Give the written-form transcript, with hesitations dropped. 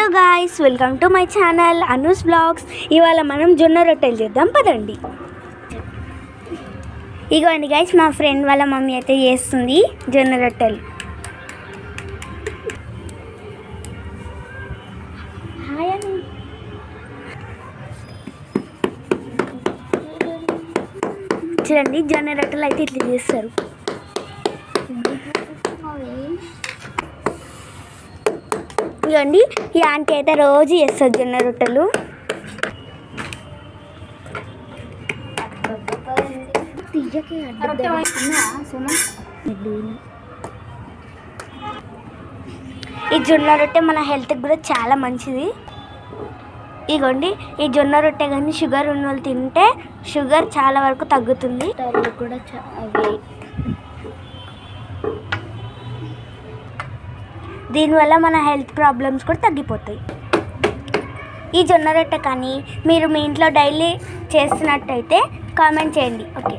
Hello guys, welcome to my channel Anu's blogs. ఇవాళ మనం జొన్న రొట్టెలు చేద్దాం పదండి. ఇగోండి గాయ్స్, మా ఫ్రెండ్ వాళ్ళ మమ్మీ అయితే చేస్తుంది జొన్న రొట్టెలు. చూడండి, జొన్న రొట్టెలు అయితే ఇట్లా చేస్తారు. ఇవ్వండి, ఈ ఆంటీ అయితే రోజు చేస్తుంది జొన్న రొట్టెలు. ఈ జొన్న రొట్టె మన హెల్త్కి కూడా చాలా మంచిది. ఇగోండి, ఈ జొన్న రొట్టె కానీ షుగర్ ఉన్న వాళ్ళు తింటే షుగర్ చాలా వరకు తగ్గుతుంది. కూడా దీనివల్ల మన హెల్త్ ప్రాబ్లమ్స్ కూడా తగ్గిపోతాయి. ఈ జొన్న రొట్టె కానీ మీరు మీ ఇంట్లో డైలీ చేస్తున్నట్టయితే కామెంట్ చేయండి. ఓకే.